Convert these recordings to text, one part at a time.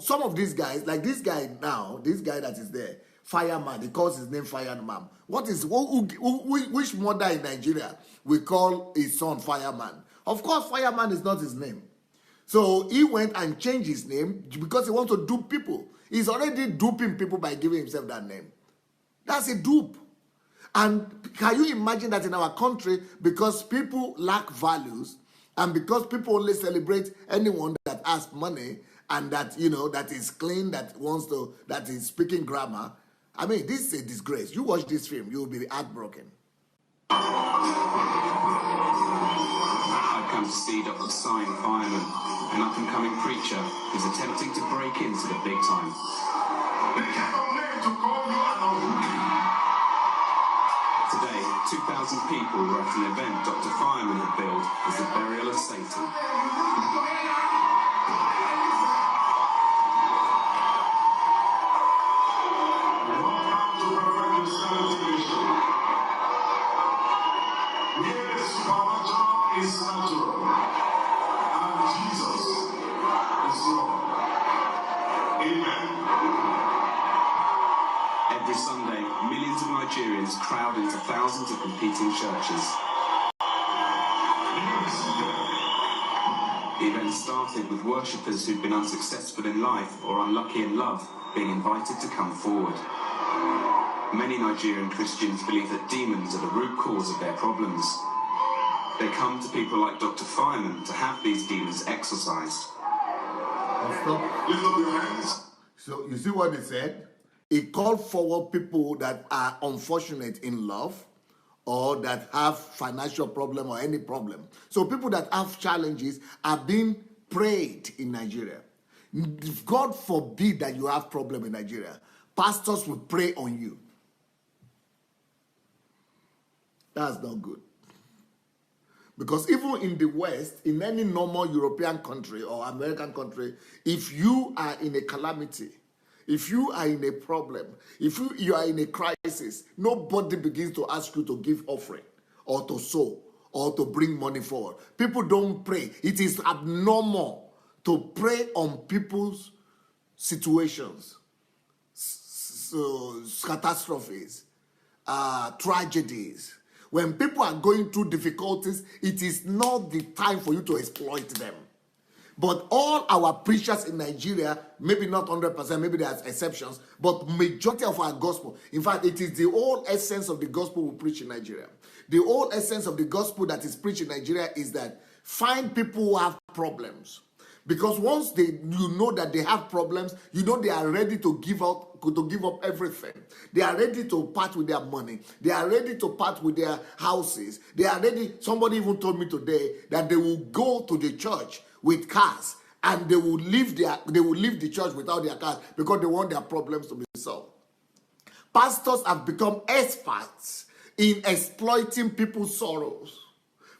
some of these guys, like this guy now, this guy that is there, Fireman, he calls his name Fireman. Which mother in Nigeria will call his son Fireman? Of course, Fireman is not his name. So he went and changed his name because he wants to dupe people. He's already duping people by giving himself that name. That's a dupe. And can you imagine that in our country, because people lack values, and because people only celebrate anyone that has money and that, that is clean, that is speaking grammar. I mean, this is a disgrace. You watch this film, you will be heartbroken. I've come to see Dr. Fireman, an up-and-coming preacher who's attempting to break into the big time. Today, 2,000 people were at an event Dr. Fireman had billed as the burial of Satan. Is natural, and Jesus is Lord. Amen. Every Sunday, millions of Nigerians crowd into thousands of competing churches. The event started with worshippers who'd been unsuccessful in life or unlucky in love being invited to come forward. Many Nigerian Christians believe that demons are the root cause of their problems. They come to people like Dr. Fireman to have these demons exorcised. Lift up your hands. So you see what he said? He called forward people that are unfortunate in love or that have financial problem or any problem. So people that have challenges are being prayed in Nigeria. God forbid that you have problem in Nigeria. Pastors will pray on you. That's not good. Because even in the West, in any normal European country or American country, if you are in a calamity, if you are in a problem, if you are in a crisis, nobody begins to ask you to give offering or to sow or to bring money forward. People don't pray. It is abnormal to pray on people's situations, so catastrophes, tragedies. When people are going through difficulties, it is not the time for you to exploit them. But all our preachers in Nigeria, maybe not 100%, maybe there's exceptions, but majority of our gospel, in fact, it is the whole essence of the gospel we preach in Nigeria. The whole essence of the gospel that is preached in Nigeria is that find people who have problems. Because once you know that they have problems, you know they are ready to give up everything. They are ready to part with their money. They are ready to part with their houses. They are ready. Somebody even told me today that they will go to the church with cars and they will leave the church without their cars because they want their problems to be solved. Pastors have become experts in exploiting people's sorrows,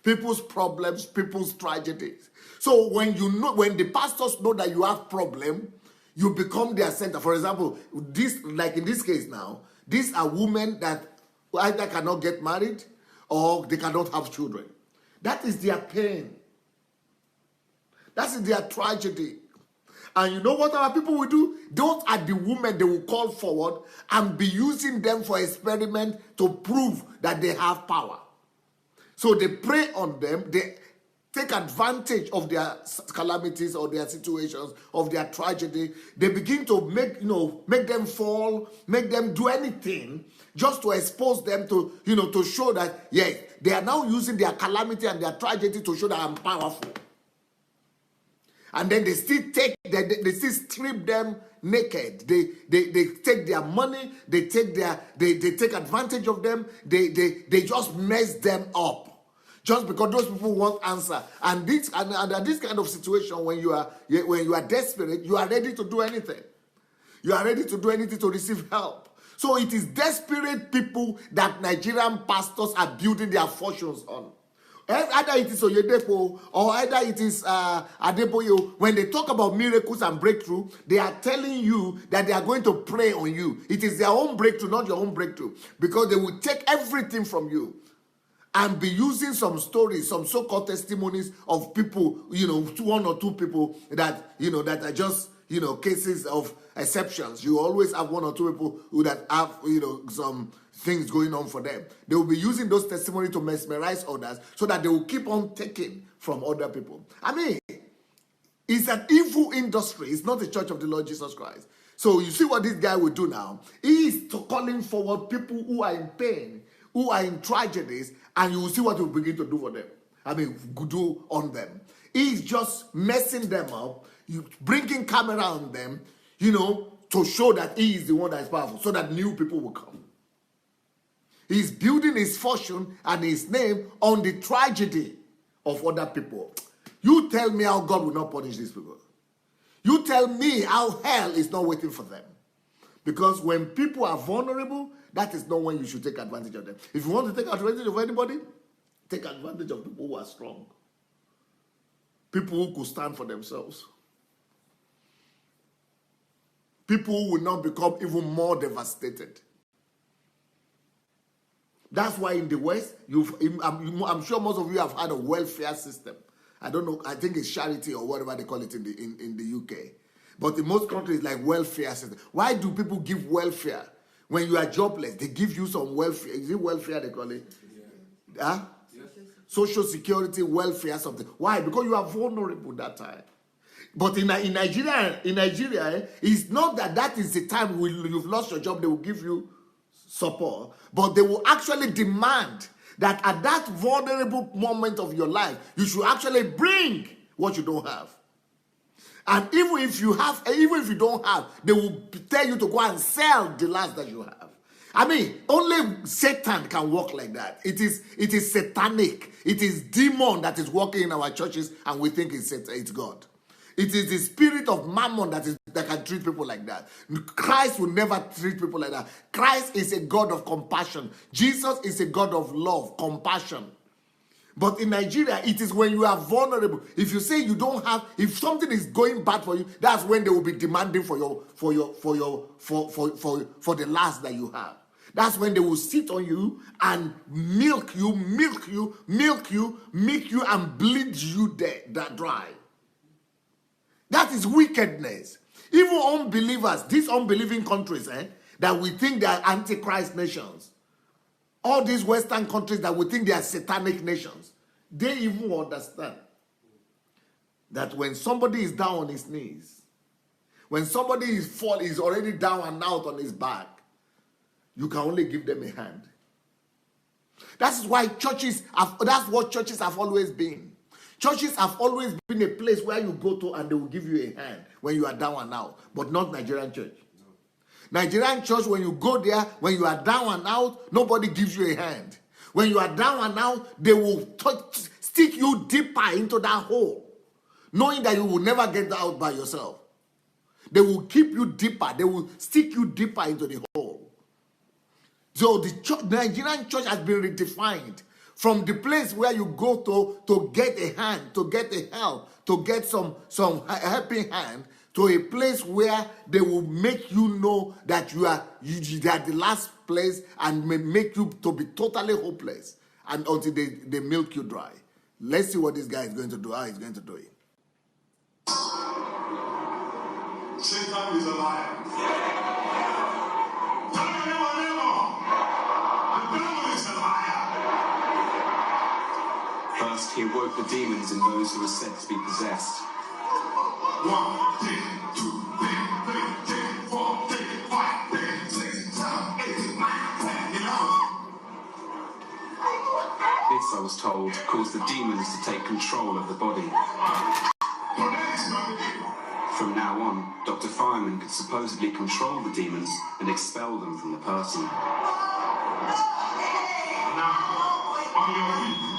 people's problems, people's tragedies. So when the pastors know that you have problem, you become their center. For example, like in this case now, these are women that either cannot get married or they cannot have children. That is their pain. That is their tragedy. And you know what our people will do? Those are the women they will call forward and be using them for experiment to prove that they have power. So they prey on them. They take advantage of their calamities or their situations, of their tragedy. They begin to make them fall, make them do anything just to expose them to show that, yes, they are now using their calamity and their tragedy to show that I'm powerful. And then they still strip them naked. They take their money, they take advantage of them, they just mess them up. Just because those people want answer. And this kind of situation, when you are desperate, you are ready to do anything. You are ready to do anything to receive help. So it is desperate people that Nigerian pastors are building their fortunes on. Either it is Oyedepo or either it is Adeboyo. When they talk about miracles and breakthrough, they are telling you that they are going to pray on you. It is their own breakthrough, not your own breakthrough. Because they will take everything from you and be using some stories, some so-called testimonies of people, one or two people that, that are just, cases of exceptions. You always have one or two people who that have, some things going on for them. They will be using those testimonies to mesmerize others so that they will keep on taking from other people. I mean, it's an evil industry. It's not the church of the Lord Jesus Christ. So you see what this guy will do now? He is calling forward people who are in pain, who are in tragedies, and you will see what he will begin to do for them. Do on them. He's just messing them up, bringing camera on them, to show that he is the one that is powerful, so that new people will come. He's building his fortune and his name on the tragedy of other people. You tell me how God will not punish these people. You tell me how hell is not waiting for them. Because when people are vulnerable, that is not when you should take advantage of them. If you want to take advantage of anybody, take advantage of people who are strong. People who could stand for themselves. People who will not become even more devastated. That's why in the West, I'm sure most of you have had a welfare system. I don't know, I think it's charity or whatever they call it in the UK. But in most countries, like welfare system. Why do people give welfare? When you are jobless, they give you some welfare. Is it welfare they call it? Yeah. Huh? Yes. Social security, welfare, something. Why? Because you are vulnerable that time. But in Nigeria, it's not that is the time when you've lost your job, they will give you support. But they will actually demand that at that vulnerable moment of your life, you should actually bring what you don't have. And even if you don't have, they will tell you to go and sell the last that you have. I mean, only Satan can work like that. It is satanic. It is demon that is working in our churches, and we think it's God. It is the spirit of mammon that can treat people like that. Christ will never treat people like that. Christ is a God of compassion. Jesus is a God of love, compassion. But in Nigeria, it is when you are vulnerable. If you say you don't have, if something is going bad for you, that's when they will be demanding for the last that you have. That's when they will sit on you and milk you, and bleed you dry. That is wickedness. Even unbelievers, these unbelieving countries, that we think they are antichrist nations, all these Western countries that we think they are satanic nations, they even understand that when somebody is down on his knees, when somebody is already down and out on his back, you can only give them a hand. That's why that's what churches have always been. Churches have always been a place where you go to and they will give you a hand when you are down and out, but not Nigerian church. No. Nigerian church, when you go there, when you are down and out, nobody gives you a hand. When you are down and out, they will stick you deeper into that hole, knowing that you will never get out by yourself. They will keep you deeper. They will stick you deeper into the hole. So the Nigerian church has been redefined from the place where you go to get a hand, to get a help, to get some helping hand, to a place where they will make you know that you are the last place and may make you to be totally hopeless, and until they milk you dry. Let's see what this guy is going to do, how he's going to do it. Satan is a liar. First, he awoke the demons in those who were said to be possessed. 1, 2, 3, 4, 5, 6, 7, 8, 9, 10, 11. This, I was told, caused the demons to take control of the body. From now on, Dr. Fireman could supposedly control the demons and expel them from the person. Now, on your feet.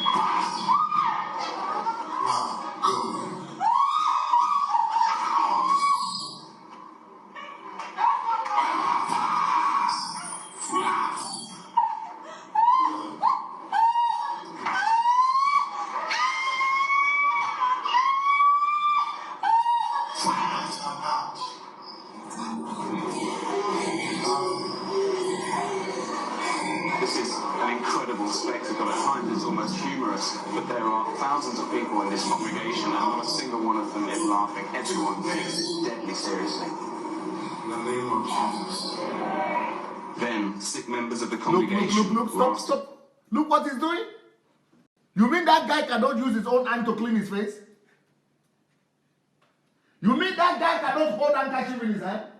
humorous, but there are thousands of people in this congregation and not a single one of them is laughing. Everyone takes it deadly seriously. In the name of Jesus. Then, sick members of the Look, congregation look, were asked stop. Look what he's doing. You mean that guy cannot use his own hand to clean his face? You mean that guy cannot hold handkerchief in his hand?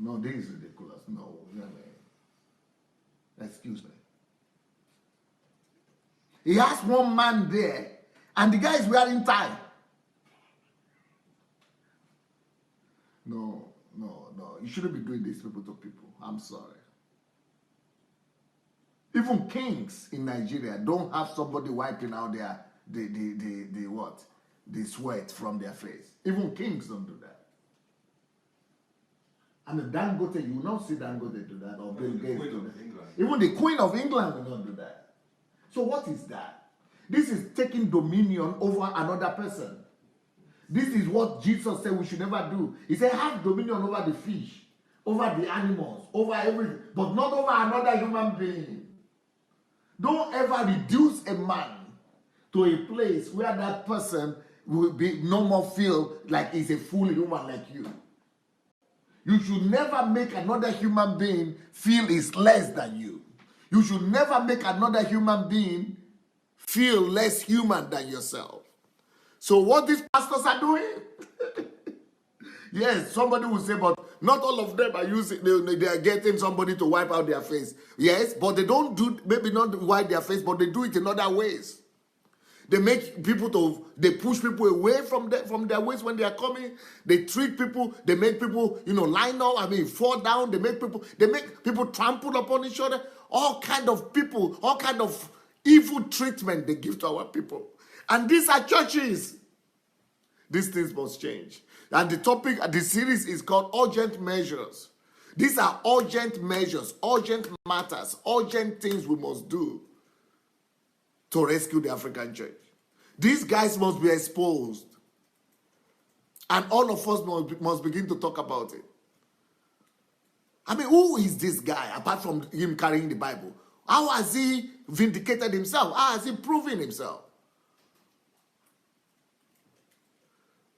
No, this is ridiculous. No, excuse me. He has one man there, and the guy is wearing tie. No. You shouldn't be doing this people to people. I'm sorry. Even kings in Nigeria don't have somebody wiping out the sweat from their face. Even kings don't do that. And Dangote, you will not see Dangote do that, or Bill Gates do that. Even the Queen of England will not do that. So what is that? This is taking dominion over another person. This is what Jesus said we should never do. He said, have dominion over the fish, over the animals, over everything, but not over another human being. Don't ever reduce a man to a place where that person will be no more feel like he's a full human like you. You should never make another human being feel he's less than you. You should never make another human being feel less human than yourself. So what these pastors are doing? Yes, somebody will say, but not all of them are using, they are getting somebody to wipe out their face. Yes, but they don't do, maybe not wipe their face, but they do it in other ways. They make people they push people away from their ways when they are coming. They treat people, they make people, line up, fall down. They make people trample upon each other. All kind of people, all kind of evil treatment they give to our people. And these are churches. These things must change. And the series is called Urgent Measures. These are urgent measures, urgent matters, urgent things we must do to rescue the African church. These guys must be exposed. And all of us must begin to talk about it. Who is this guy, apart from him carrying the Bible? How has he vindicated himself? How has he proven himself?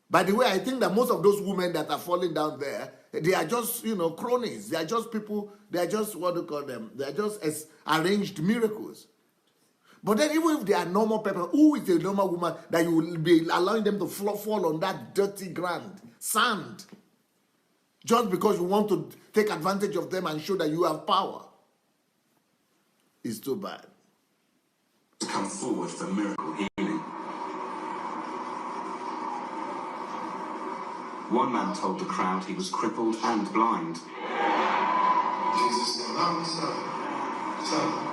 By the way, I think that most of those women that are falling down there, they are just, cronies. They are just people, they are just, what do you call them? They are just arranged miracles. But then even if they are normal people, who is the normal woman that you will be allowing them to fall on that dirty ground, sand, just because you want to take advantage of them and show that you have power? It's too bad. To come forward for miracle healing. One man told the crowd he was crippled and blind. Jesus said, "Now, son.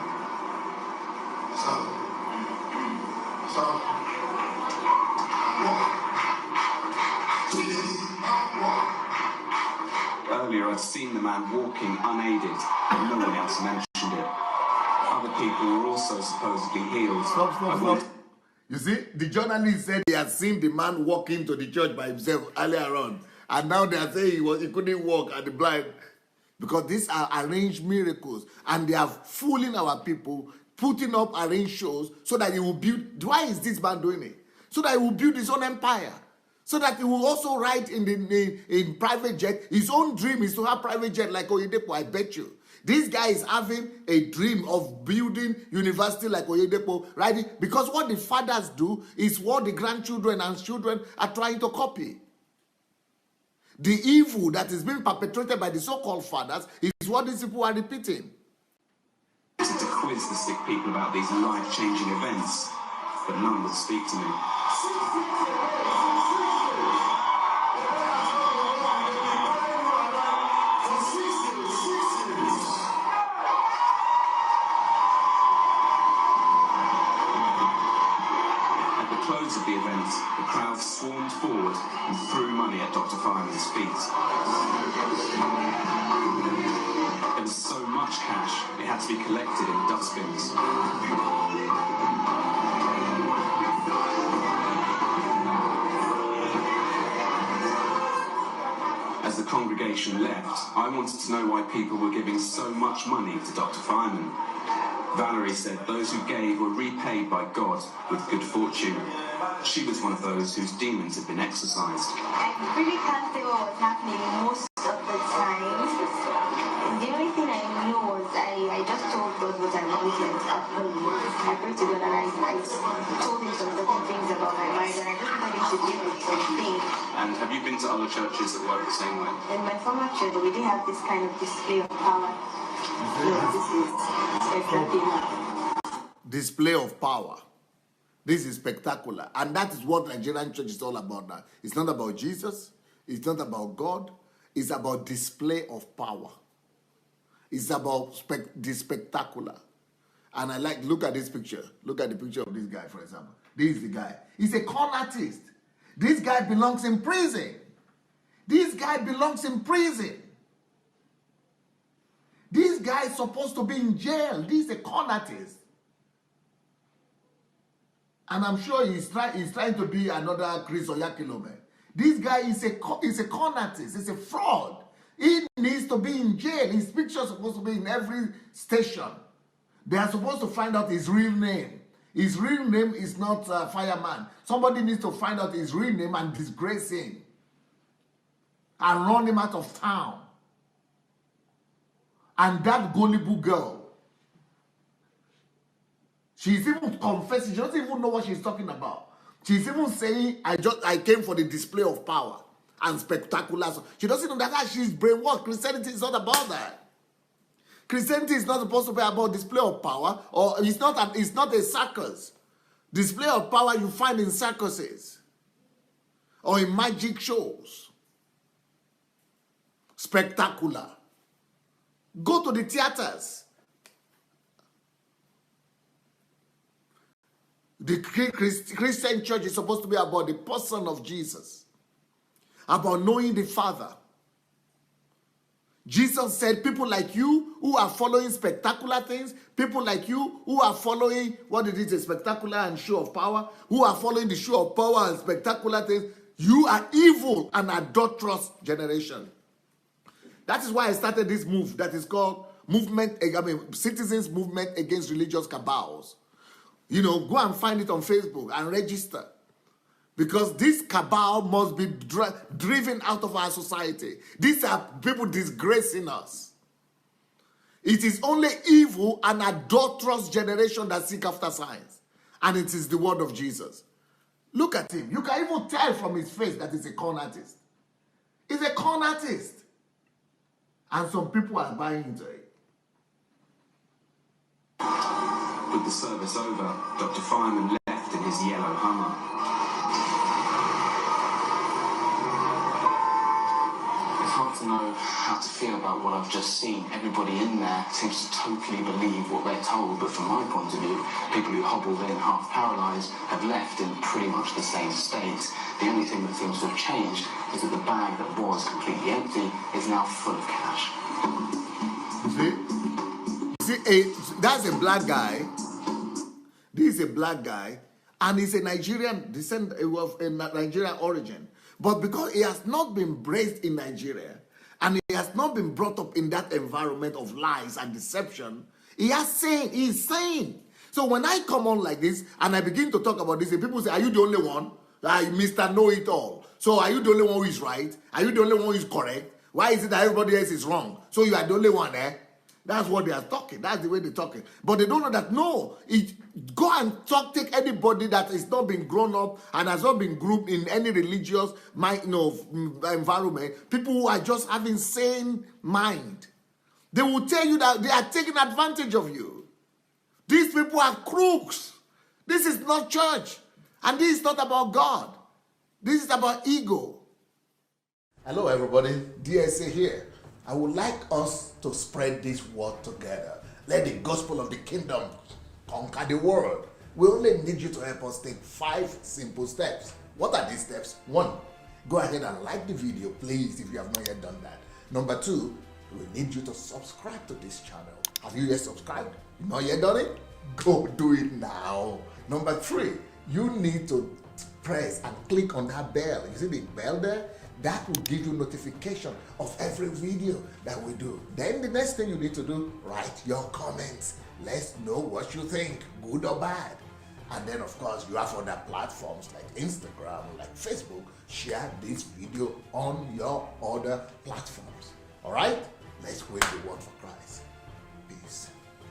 Earlier, I'd seen the man walking unaided, but no one else mentioned it. Other people were also supposedly healed. Stop. You see, the journalist said he had seen the man walking to the church by himself earlier on. And now they are saying he couldn't walk and the blind. Because these are arranged miracles. And they are fooling our people, putting up arranged shows so that he will build. Why is this man doing it? So that he will build his own empire. So that he will also ride in private jet. His own dream is to have private jet like Oyedepo, I bet you. This guy is having a dream of building university like Oyedepo, right? Because what the fathers do is what the grandchildren and children are trying to copy. The evil that is being perpetrated by the so-called fathers is what these people are repeating. To quiz the sick people about these life-changing events, but none would speak to me. Of the event, the crowd swarmed forward and threw money at Dr. Fireman's feet. There was so much cash, it had to be collected in dustbins. As the congregation left, I wanted to know why people were giving so much money to Dr. Fireman. Valerie said those who gave were repaid by God with good fortune. She was one of those whose demons had been exorcised. I really can't say what was happening most of the time. The only thing I knew was I just told God what I wanted. I prayed to God and I told him some certain things about my marriage, and I just wanted him to give me something. And have you been to other churches that work the same way? In my former church, we did have this kind of display of power. This is spectacular. Display of power. This is spectacular. And that is what Nigerian church is all about now. It's not about Jesus. It's not about God. It's about display of power. It's about the spectacular. And I look at this picture. Look at the picture of this guy, for example. This is the guy. He's a con artist. This guy belongs in prison. This guy belongs in prison. This guy is supposed to be in jail. This is a con artist. And I'm sure he's trying to be another Chris Oyakilome. This guy is a con artist. He's a fraud. He needs to be in jail. His picture is supposed to be in every station. They are supposed to find out his real name. His real name is not Fireman. Somebody needs to find out his real name and disgrace him. And run him out of town. And that gullible girl, she's even confessing. She doesn't even know what she's talking about. She's even saying, I came for the display of power and spectacular. She doesn't know that she's brainwashed. Christianity is not about that. Christianity is not supposed to be about display of power, or it's not a circus. Display of power you find in circuses or in magic shows. Spectacular. Go to the theaters. The Christian church is supposed to be about the person of Jesus, about knowing the Father. Jesus said, people like you who are following spectacular things, people like you who are following, what it is, a spectacular and show of power, who are following the show of power and spectacular things, you are evil and adulterous generation. That is why I started this move that is called Citizens Movement Against Religious Cabals. You know, go and find it on Facebook and register. Because this cabal must be driven out of our society. These are people disgracing us. It is only evil and adulterous generation that seek after signs. And it is the word of Jesus. Look at him. You can even tell from his face that he's a con artist. He's a con artist. And some people are buying into it. With the service over, Dr. Fireman left in his yellow Hummer. It's hard to know how to feel about what I've just seen. Everybody in there seems to totally believe what they're told, but from my point of view, people who hobbled in half paralysed have left in pretty much the same state. The only thing that seems to have changed is that the bag that was completely empty is now full of cash. See, that's a black guy. This is a black guy, and he's a Nigerian descent of a Nigerian origin. But because he has not been raised in Nigeria, and he has not been brought up in that environment of lies and deception, he's sane. So when I come on like this, and I begin to talk about this, and people say, are you the only one? Mr. Know-It-All. So are you the only one who is right? Are you the only one who is correct? Why is it that everybody else is wrong? So you are the only one, eh? That's what they are talking. That's the way they're talking. But they don't know that, no. Go and take anybody that has not been grown up and has not been grouped in any religious environment. People who are just having sane mind. They will tell you that they are taking advantage of you. These people are crooks. This is not church. And this is not about God. This is about ego. Hello, everybody. DSA here. I would like us to spread this word together. Let the gospel of the kingdom conquer the world. We only need you to help us take 5 simple steps. What are these steps? 1, go ahead and like the video, please, if you have not yet done that. Number 2, we need you to subscribe to this channel. Have you yet subscribed? You not yet done it? Go do it now. Number 3, you need to press and click on that bell. You see the bell there? That will give you notification of every video that we do. Then the next thing you need to do, write your comments. Let's know what you think, good or bad. And then of course you have other platforms like Instagram, like Facebook. Share this video on your other platforms. All right?